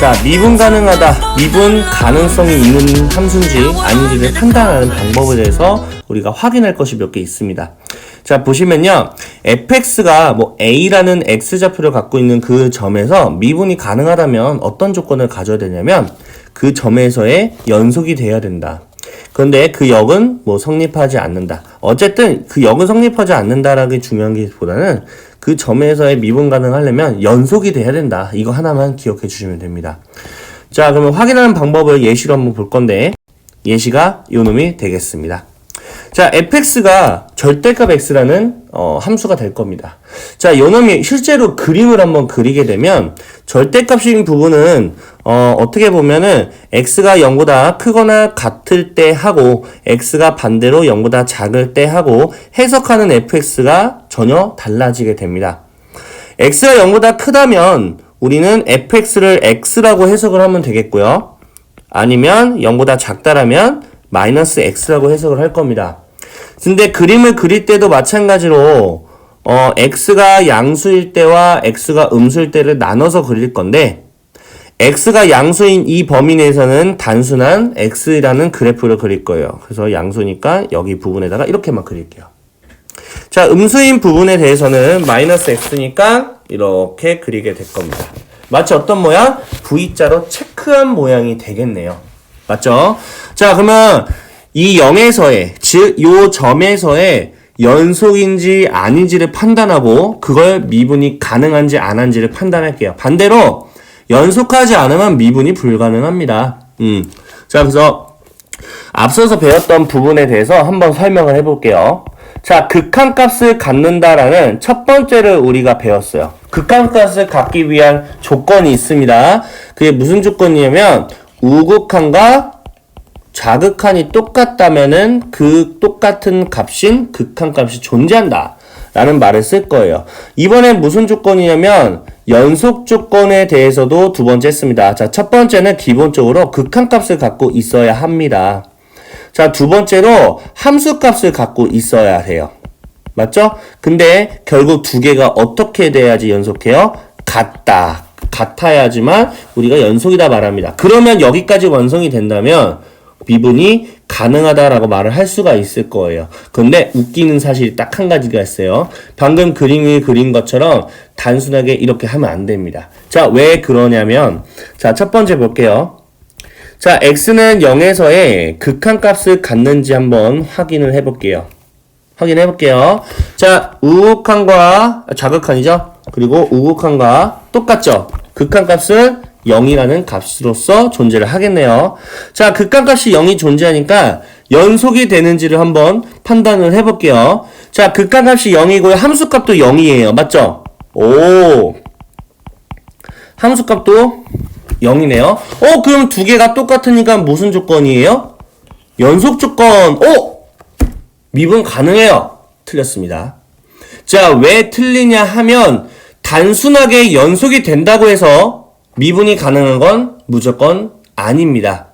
자, 미분 가능하다, 미분 가능성이 있는 함수인지 아닌지를 판단하는 방법에 대해서 우리가 확인할 것이 몇 개 있습니다. 자, 보시면요, fx가 a라는 x좌표를 갖고 있는 그 점에서 미분이 가능하다면 어떤 조건을 가져야 되냐면 그 점에서의 연속이 돼야 된다. 그런데 그 역은 성립하지 않는다. 어쨌든 그 역은 성립하지 않는다라는 게 중요한 게 보다는 그 점에서의 미분 가능하려면 연속이 돼야 된다. 이거 하나만 기억해 주시면 됩니다. 자, 그러면 확인하는 방법을 예시로 한번 볼 건데, 예시가 요 놈이 되겠습니다. 자, fx가 절대값 x라는 함수가 될 겁니다. 자, 요 놈이 실제로 그림을 한번 그리게 되면 절대값인 부분은 어떻게 보면은 x가 0보다 크거나 같을 때 하고 x가 반대로 0보다 작을 때 하고 해석하는 fx가 전혀 달라지게 됩니다. x가 0보다 크다면 우리는 fx를 x라고 해석을 하면 되겠고요. 아니면 0보다 작다라면 마이너스 x라고 해석을 할 겁니다. 근데 그림을 그릴 때도 마찬가지로 x가 양수일 때와 x가 음수일 때를 나눠서 그릴 건데, x가 양수인 이 범위 내에서는 단순한 x라는 그래프를 그릴 거예요. 그래서 양수니까 여기 부분에다가 이렇게만 그릴게요. 자, 음수인 부분에 대해서는 마이너스 x니까 이렇게 그리게 될 겁니다. 마치 어떤 모양? V자로 체크한 모양이 되겠네요. 맞죠? 자, 그러면 이 0에서의, 즉 요 점에서의 연속인지 아닌지를 판단하고 그걸 미분이 가능한지 안 한지를 판단할게요. 반대로 연속하지 않으면 미분이 불가능합니다. 자, 그래서 앞서서 배웠던 부분에 대해서 한번 설명을 해볼게요. 자, 극한값을 갖는다라는 첫 번째를 우리가 배웠어요. 극한값을 갖기 위한 조건이 있습니다. 그게 무슨 조건이냐면 우극한과 좌극한이 똑같다면은 그 똑같은 값인 극한값이 존재한다 라는 말을 쓸 거예요. 이번엔 무슨 조건이냐면 연속 조건에 대해서도 두 번째 했습니다. 자, 첫 번째는 기본적으로 극한값을 갖고 있어야 합니다. 자, 두 번째로 함수값을 갖고 있어야 해요. 맞죠? 근데 결국 두 개가 어떻게 돼야지 연속해요? 같아야지만 우리가 연속이다 말합니다. 그러면 여기까지 완성이 된다면 미분이 가능하다라고 말을 할 수가 있을 거예요. 근데 웃기는 사실이 딱 한 가지가 있어요. 방금 그림을 그린 것처럼 단순하게 이렇게 하면 안 됩니다. 자, 왜 그러냐면, 자, 첫 번째 볼게요. 자, x는 0에서의 극한값을 갖는지 한번 확인을 해볼게요. 자, 우극한과 좌극한이죠? 그리고 우극한과 똑같죠? 극한값은 0이라는 값으로서 존재를 하겠네요. 자, 극한값이 0이 존재하니까 연속이 되는지를 한번 판단을 해볼게요. 자, 극한값이 0이고요. 함수값도 0이에요. 맞죠? 오, 함수값도 0이네요. 그럼 두 개가 똑같으니까 무슨 조건이에요? 연속 조건. 미분 가능해요. 틀렸습니다. 자, 왜 틀리냐 하면 단순하게 연속이 된다고 해서 미분이 가능한 건 무조건 아닙니다.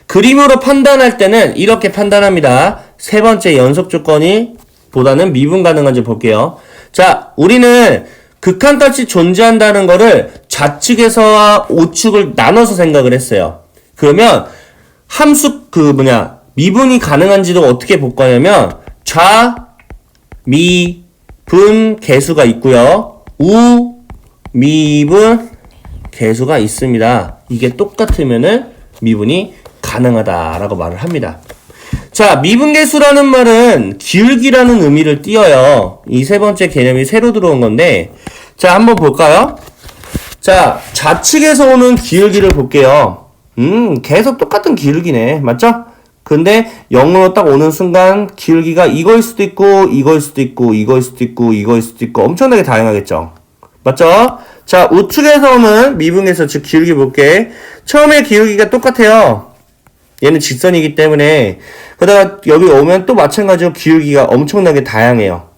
그림으로 판단할 때는 이렇게 판단합니다. 세 번째 연속 조건이 보다는 미분 가능한지 볼게요. 자, 우리는 극한값이 존재한다는 거를 좌측에서와 우측을 나눠서 생각을 했어요. 그러면 함수 미분이 가능한지도 어떻게 볼 거냐면 좌, 미, 분 개수가 있고요. 우, 미, 분 개수가 있습니다. 이게 똑같으면은 미분이 가능하다라고 말을 합니다. 자, 미분계수라는 말은 기울기라는 의미를 띄어요. 이 세 번째 개념이 새로 들어온 건데, 자, 한번 볼까요? 자, 좌측에서 오는 기울기를 볼게요. 계속 똑같은 기울기네. 맞죠? 근데 0으로 딱 오는 순간 기울기가 이거일 수도 있고, 이거일 수도 있고, 이거일 수도 있고, 이거일 수도 있고, 엄청나게 다양하겠죠? 맞죠? 자, 우측에서 오는 미분계수, 즉 기울기 볼게. 처음에 기울기가 똑같아요. 얘는 직선이기 때문에. 그러다가 여기 오면 또 마찬가지로 기울기가 엄청나게 다양해요.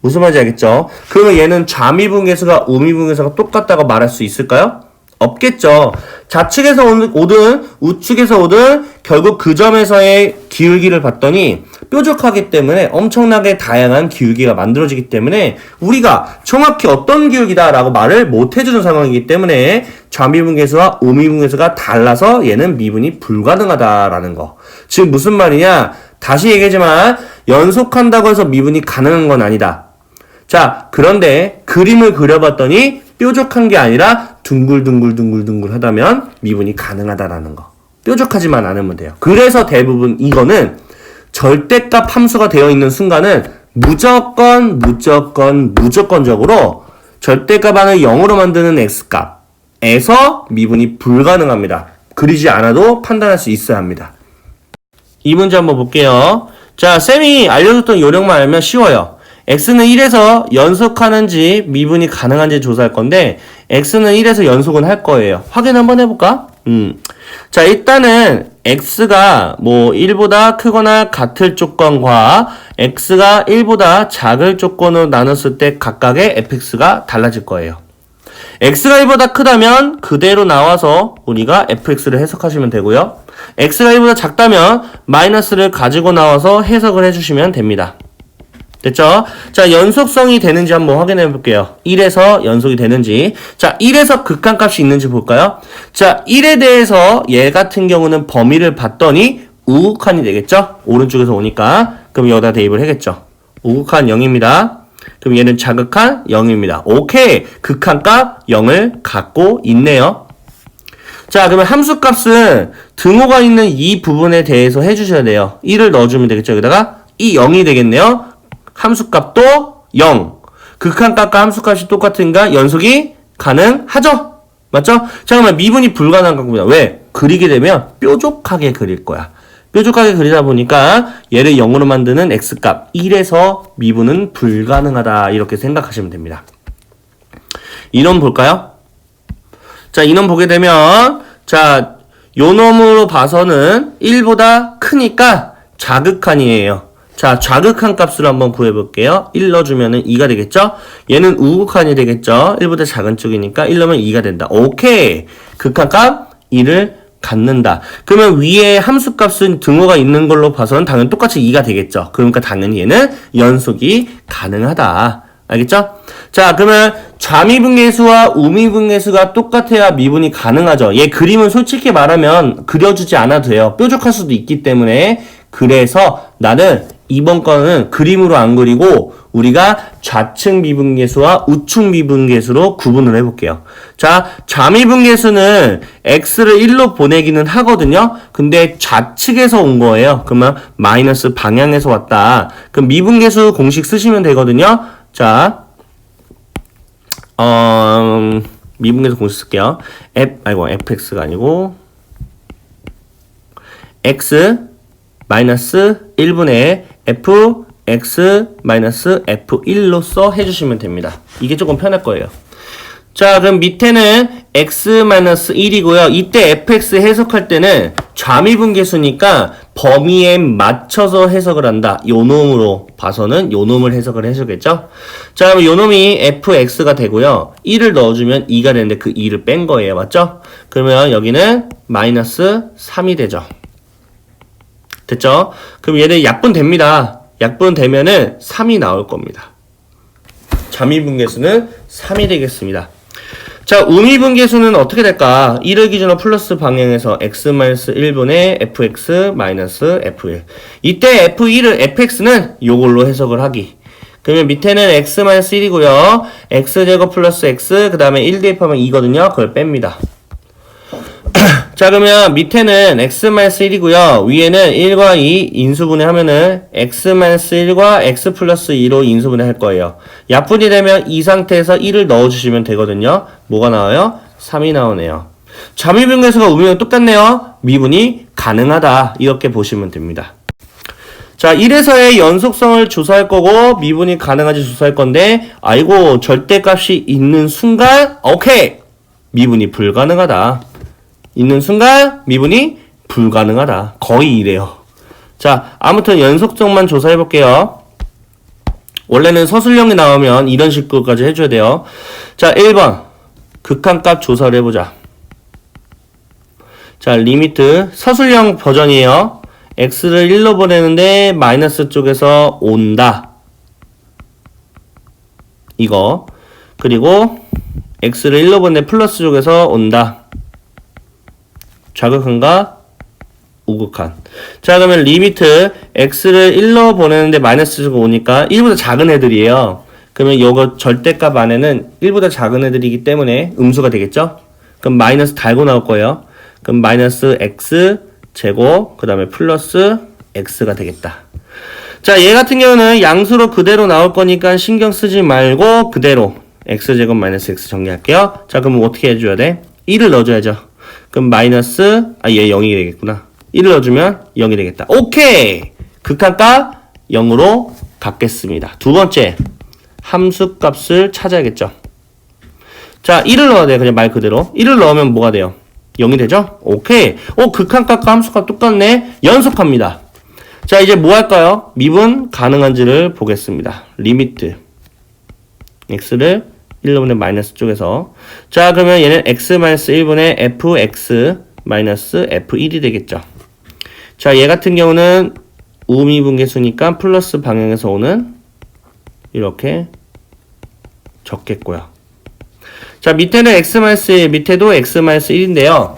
무슨 말인지 알겠죠? 그러면 얘는 좌미분계수가 우미분계수가 똑같다고 말할 수 있을까요? 없겠죠. 좌측에서 오든 우측에서 오든 결국 그 점에서의 기울기를 봤더니 뾰족하기 때문에 엄청나게 다양한 기울기가 만들어지기 때문에 우리가 정확히 어떤 기울기다라고 말을 못 해주는 상황이기 때문에 좌미분계수와 우미분계수가 달라서 얘는 미분이 불가능하다라는 거. 즉 무슨 말이냐? 다시 얘기하지만 연속한다고 해서 미분이 가능한 건 아니다. 자, 그런데 그림을 그려봤더니 뾰족한 게 아니라 둥글둥글 하다면 미분이 가능하다라는 거. 뾰족하지만 않으면 돼요. 그래서 대부분 이거는 절대값 함수가 되어 있는 순간은 무조건적으로 절대값 안을 0으로 만드는 x값에서 미분이 불가능합니다. 그리지 않아도 판단할 수 있어야 합니다. 이 문제 한번 볼게요. 자, 쌤이 알려줬던 요령만 알면 쉬워요. x는 1에서 연속하는지 미분이 가능한지 조사할 건데 x는 1에서 연속은 할 거예요. 확인 한번 해볼까? 자, 일단은 x가 뭐 1보다 크거나 같을 조건과 x가 1보다 작을 조건으로 나눴을 때 각각의 fx가 달라질 거예요. x가 1보다 크다면 그대로 나와서 우리가 fx를 해석하시면 되고요. x가 1보다 작다면 마이너스를 가지고 나와서 해석을 해주시면 됩니다. 됐죠? 자, 연속성이 되는지 한번 확인해 볼게요. 1에서 연속이 되는지. 자, 1에서 극한값이 있는지 볼까요? 자, 1에 대해서 얘 같은 경우는 범위를 봤더니 우극한이 되겠죠? 오른쪽에서 오니까. 그럼 여기다 대입을 하겠죠. 우극한 0입니다. 그럼 얘는 자극한 0입니다. 오케이! 극한값 0을 갖고 있네요. 자, 그러면 함수값은 등호가 있는 이 부분에 대해서 해주셔야 돼요. 1을 넣어주면 되겠죠? 여기다가 이 0이 되겠네요. 함수값도 0. 극한값과 함수값이 똑같으니까 연속이 가능하죠? 맞죠? 자, 그러면 미분이 불가능한 겁니다. 왜? 그리게 되면 뾰족하게 그릴 거야. 뾰족하게 그리다 보니까 얘를 0으로 만드는 x값 1에서 미분은 불가능하다. 이렇게 생각하시면 됩니다. 이놈 볼까요? 자, 이놈 보게 되면 자, 요 놈으로 봐서는 1보다 크니까 자극한이에요. 자, 좌극한 값으로 한번 구해볼게요. 1 넣어주면은 2가 되겠죠? 얘는 우극한이 되겠죠? 1보다 작은 쪽이니까 1 넣으면 2가 된다. 오케이! 극한값 2를 갖는다. 그러면 위에 함수값은 등호가 있는 걸로 봐서는 당연히 똑같이 2가 되겠죠? 그러니까 당연히 얘는 연속이 가능하다. 알겠죠? 자, 그러면 좌미분계수와 우미분계수가 똑같아야 미분이 가능하죠. 얘 그림은 솔직히 말하면 그려주지 않아도 돼요. 뾰족할 수도 있기 때문에. 그래서 나는 이번 거는 그림으로 안 그리고 우리가 좌측 미분계수와 우측 미분계수로 구분을 해볼게요. 자, 좌미분계수는 x를 1로 보내기는 하거든요. 근데 좌측에서 온 거예요. 그러면 마이너스 방향에서 왔다. 그럼 미분계수 공식 쓰시면 되거든요. 자, 미분계수 공식 쓸게요. fx가 아니고 x 마이너스 1분의 fx 마이너스 f1로써 해주시면 됩니다. 이게 조금 편할 거예요. 자, 그럼 밑에는 x 마이너스 1이고요. 이때 fx 해석할 때는 좌미분계수니까 범위에 맞춰서 해석을 한다. 요 놈으로 봐서는 요 놈을 해석을 해주겠죠? 자, 그럼 요 놈이 fx가 되고요. 1을 넣어주면 2가 되는데 그 2를 뺀 거예요. 맞죠? 그러면 여기는 마이너스 3이 되죠. 됐죠? 그럼 얘는 약분됩니다. 약분되면은 3이 나올 겁니다. 좌미분계수는 3이 되겠습니다. 자, 우미분계수는 어떻게 될까? 1을 기준으로 플러스 방향에서 x-1분의 fx-f1. 이때 f1을 fx는 요걸로 해석을 하기. 그러면 밑에는 x-1이고요. x제곱 플러스 x, 그 다음에 1 대입하면 2거든요. 그걸 뺍니다. 자, 그러면 밑에는 x-1이고요. 위에는 1과 2 인수분해 하면은 x-1과 x 플러스 2로 인수분해 할 거예요. 약분이 되면 이 상태에서 1을 넣어주시면 되거든요. 뭐가 나와요? 3이 나오네요. 좌미분계수가 우미분 똑같네요. 미분이 가능하다. 이렇게 보시면 됩니다. 자, 1에서의 연속성을 조사할 거고 미분이 가능한지 조사할 건데 아이고 절대값이 있는 순간 오케이! 미분이 불가능하다. 있는 순간 미분이 불가능하다. 거의 이래요. 자, 아무튼 연속성만 조사해 볼게요. 원래는 서술형이 나오면 이런 식으로까지 해줘야 돼요. 자, 1번 극한값 조사를 해보자. 자, 리미트 서술형 버전이에요. x를 1로 보내는데 마이너스 쪽에서 온다. 이거. 그리고 x를 1로 보내는데 플러스 쪽에서 온다. 좌극한과 우극한. 자, 그러면 리미트 x를 1로 보내는데 마이너스 쪽으로 오니까 1보다 작은 애들이에요. 그러면 요거 절대값 안에는 1보다 작은 애들이기 때문에 음수가 되겠죠? 그럼 마이너스 달고 나올 거예요. 그럼 마이너스 x 제곱 그 다음에 플러스 x가 되겠다. 자, 얘 같은 경우는 양수로 그대로 나올 거니까 신경 쓰지 말고 그대로 x제곱 마이너스 x 정리할게요. 자, 그럼 어떻게 해줘야 돼? 1을 넣어줘야죠. 그럼 마이너스 얘 0이 되겠구나. 1을 넣어주면 0이 되겠다. 오케이! 극한값 0으로 갖겠습니다. 두 번째 함수값을 찾아야겠죠. 자, 1을 넣어야 돼요. 그냥 말 그대로 1을 넣으면 뭐가 돼요? 0이 되죠? 오케이. 극한값과 함수값 똑같네. 연속합니다. 자, 이제 뭐 할까요? 미분 가능한지를 보겠습니다. 리미트 x를 1로 보내 마이너스 쪽에서. 자, 그러면 얘는 x-1분의 fx 마이너스 f1이 되겠죠. 자, 얘 같은 경우는 우미분계수니까 플러스 방향에서 오는 이렇게 적겠고요. 자, 밑에는 x-1, 밑에도 x-1인데요.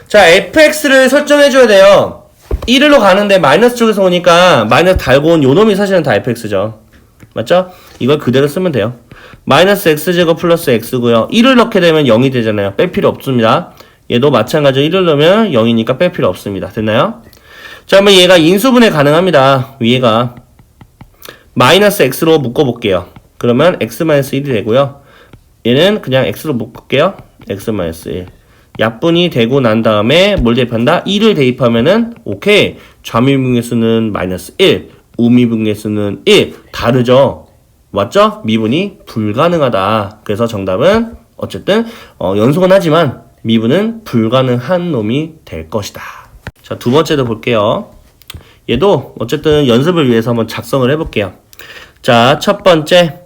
자, fx를 설정해줘야 돼요. 1로 가는데 마이너스 쪽에서 오니까 마이너스 달고 온 요놈이 사실은 다 fx죠. 맞죠? 이걸 그대로 쓰면 돼요. 마이너스 x제곱 플러스 x고요. 1을 넣게 되면 0이 되잖아요. 뺄 필요 없습니다. 얘도 마찬가지로 1을 넣으면 0이니까 뺄 필요 없습니다. 됐나요? 자, 그러면 얘가 인수분해 가능합니다. 위에가 마이너스 x로 묶어볼게요. 그러면 x-1이 되고요. 얘는 그냥 x로 묶을게요. x-1. 약분이 되고 난 다음에 뭘 대입한다? 1을 대입하면은 오케이. 좌미분계수는 마이너스 1, 우미분계수는 1. 다르죠? 맞죠? 미분이 불가능하다. 그래서 정답은 어쨌든 연속은 하지만 미분은 불가능한 놈이 될 것이다. 자, 두 번째도 볼게요. 얘도 어쨌든 연습을 위해서 한번 작성을 해볼게요. 자, 첫 번째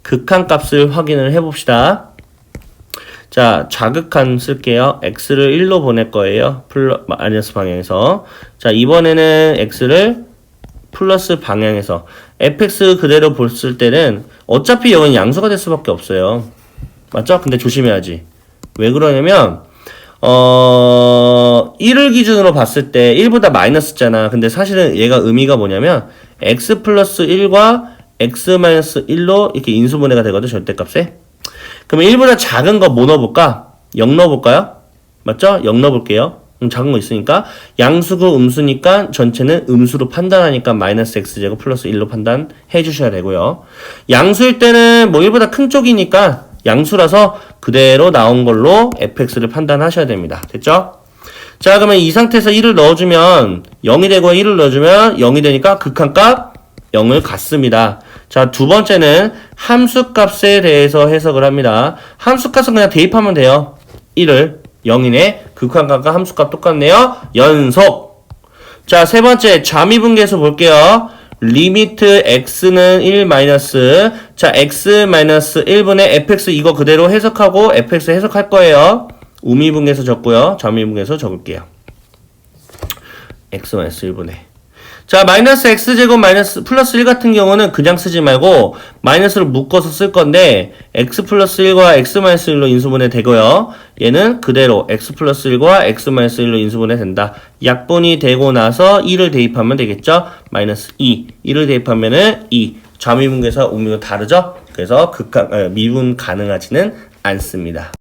극한값을 확인을 해봅시다. 자, 좌극한 쓸게요. x를 1로 보낼 거예요. 마이너스 방향에서. 자, 이번에는 x를 플러스 방향에서. fx 그대로 봤을 때는 어차피 여기는 양수가 될 수밖에 없어요. 맞죠? 근데 조심해야지. 왜 그러냐면 1을 기준으로 봤을 때 1보다 마이너스잖아. 근데 사실은 얘가 의미가 뭐냐면 x 플러스 1과 x 마이너스 1로 이렇게 인수분해가 되거든, 절대값에. 그러면 1보다 작은 거 뭐 넣어볼까? 0 넣어볼까요? 맞죠? 0 넣어볼게요. 작은 거 있으니까. 양수고 음수니까 전체는 음수로 판단하니까 마이너스 x제곱 플러스 1로 판단해 주셔야 되고요. 양수일 때는 뭐 1보다 큰 쪽이니까 양수라서 그대로 나온 걸로 fx를 판단하셔야 됩니다. 됐죠? 자, 그러면 이 상태에서 1을 넣어주면 0이 되고 1을 넣어주면 0이 되니까 극한값 0을 갖습니다. 자, 두 번째는 함수값에 대해서 해석을 합니다. 함수값은 그냥 대입하면 돼요. 1을 0이네. 극한값과 함수값 똑같네요. 연속. 자, 세 번째 좌미분계수 볼게요. 리미트 x는 1 마이너스. 자, x 마이너스 1분의 fx 이거 그대로 해석하고 fx 해석할 거예요. 우미분계수 적고요. 좌미분계수 적을게요. x 마이너스 1분의. 자, 마이너스 x제곱 마이너스 플러스 1 같은 경우는 그냥 쓰지 말고 마이너스를 묶어서 쓸 건데 x 플러스 1과 x 마이너스 1로 인수분해 되고요. 얘는 그대로 x 플러스 1과 x 마이너스 1로 인수분해 된다. 약분이 되고 나서 2를 대입하면 되겠죠. 마이너스 2. 2를 대입하면은 2. 좌미분계수와 우미분 다르죠? 그래서 미분 가능하지는 않습니다.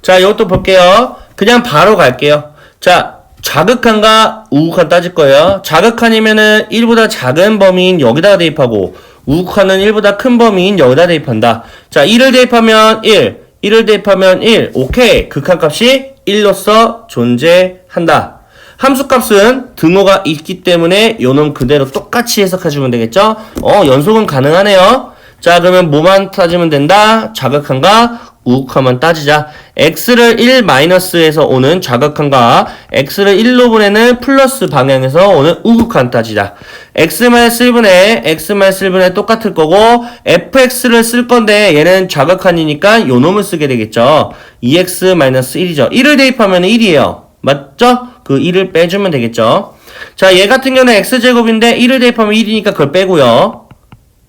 자, 이것도 볼게요. 그냥 바로 갈게요. 자, 좌극한과 우극한 따질 거예요. 좌극한이면은 1보다 작은 범위인 여기다가 대입하고 우극한은 1보다 큰 범위인 여기다 대입한다. 자, 1을 대입하면 1, 1을 대입하면 1. 오케이. 극한값이 1로서 존재한다. 함수값은 등호가 있기 때문에 요놈 그대로 똑같이 해석해주면 되겠죠? 연속은 가능하네요. 자, 그러면 뭐만 따지면 된다? 좌극한과 우극한만 따지자. x를 1-에서 오는 좌극한과 x를 1로 보내는 플러스 방향에서 오는 우극한 따지자. x-1분의 x-1분의 똑같을 거고 fx를 쓸 건데 얘는 좌극한이니까 요 놈을 쓰게 되겠죠. 2x-1이죠. 1을 대입하면 1이에요. 맞죠? 그 1을 빼주면 되겠죠. 자, 얘 같은 경우는 x제곱인데 1을 대입하면 1이니까 그걸 빼고요.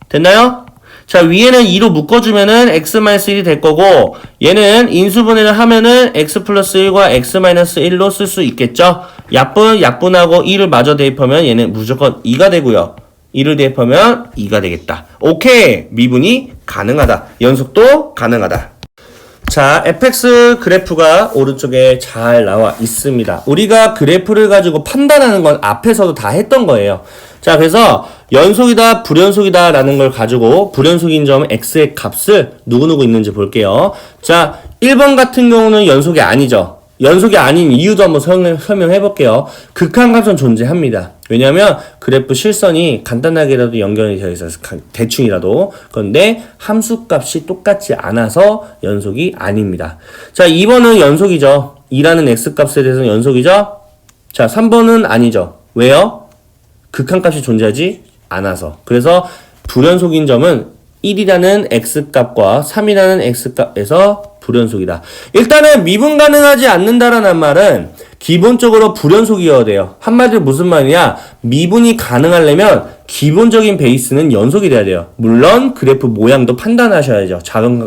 됐나요? 자, 위에는 2로 묶어주면은 x-1이 될 거고, 얘는 인수분해를 하면은 x 플러스 1과 x-1로 쓸 수 있겠죠? 약분하고 2를 마저 대입하면 얘는 무조건 2가 되고요. 2를 대입하면 2가 되겠다. 오케이! 미분이 가능하다. 연속도 가능하다. 자, fx 그래프가 오른쪽에 잘 나와 있습니다. 우리가 그래프를 가지고 판단하는 건 앞에서도 다 했던 거예요. 자, 그래서 연속이다, 불연속이다 라는 걸 가지고 불연속인 점 x의 값을 누구누구 있는지 볼게요. 자, 1번 같은 경우는 연속이 아니죠. 연속이 아닌 이유도 한번 설명해 볼게요. 극한값은 존재합니다. 왜냐하면 그래프 실선이 간단하게라도 연결이 되어 있어서 대충이라도. 그런데 함수값이 똑같지 않아서 연속이 아닙니다. 자, 2번은 연속이죠. 2라는 x값에 대해서는 연속이죠. 자, 3번은 아니죠. 왜요? 극한값이 존재하지 않아서. 그래서 불연속인 점은 1이라는 x값과 3이라는 x값에서 불연속이다. 일단은 미분 가능하지 않는다라는 말은 기본적으로 불연속이어야 돼요. 한마디로 무슨 말이냐? 미분이 가능하려면 기본적인 베이스는 연속이 돼야 돼요. 물론 그래프 모양도 판단하셔야죠.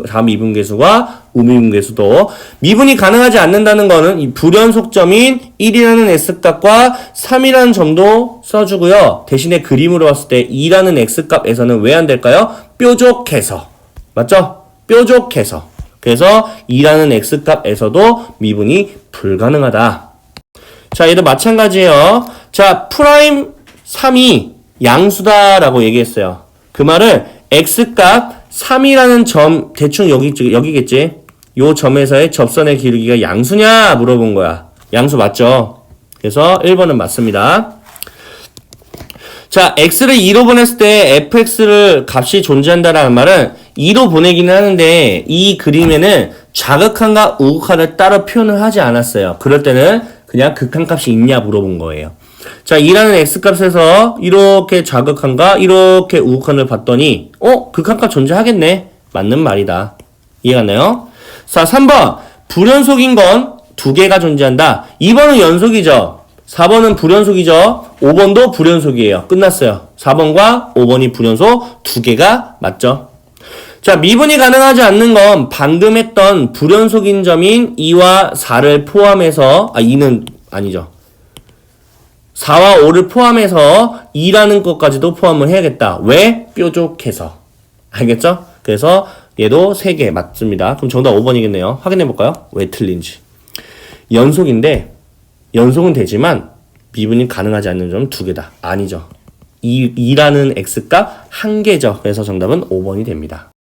자미분계수와 우미분계수도. 미분이 가능하지 않는다는 거는 이 불연속점인 1이라는 x값과 3이라는 점도 써주고요. 대신에 그림으로 봤을 때 2라는 x값에서는 왜 안 될까요? 뾰족해서. 맞죠? 뾰족해서. 그래서 2라는 x값에서도 미분이 불가능하다. 자, 얘도 마찬가지예요. 자, 프라임 3이 양수다라고 얘기했어요. 그 말은 x값 3이라는 점, 대충 여기겠지? 요 점에서의 접선의 기울기가 양수냐 물어본 거야. 양수 맞죠? 그래서 1번은 맞습니다. 자, x를 2로 보냈을 때 fx를 값이 존재한다라는 말은 2로 보내기는 하는데 이 그림에는 좌극한과 우극한을 따로 표현을 하지 않았어요. 그럴 때는 그냥 극한값이 있냐 물어본 거예요. 자, 2라는 x값에서 이렇게 좌극한과 이렇게 우극한을 봤더니 극한값 존재하겠네. 맞는 말이다. 이해갔나요? 자, 3번 불연속인 건 두 개가 존재한다. 2번은 연속이죠. 4번은 불연속이죠. 5번도 불연속이에요. 끝났어요. 4번과 5번이 불연속 두 개가 맞죠. 자, 미분이 가능하지 않는 건 방금 했던 불연속인 점인 2와 4를 포함해서 2는 아니죠. 4와 5를 포함해서 2라는 것까지도 포함을 해야겠다. 왜? 뾰족해서. 알겠죠? 그래서 얘도 3개 맞습니다. 그럼 정답 5번이겠네요. 확인해 볼까요? 왜 틀린지. 연속인데 연속은 되지만 미분이 가능하지 않는 점은 2개다. 아니죠. 2라는 x값 1개죠. 그래서 정답은 5번이 됩니다.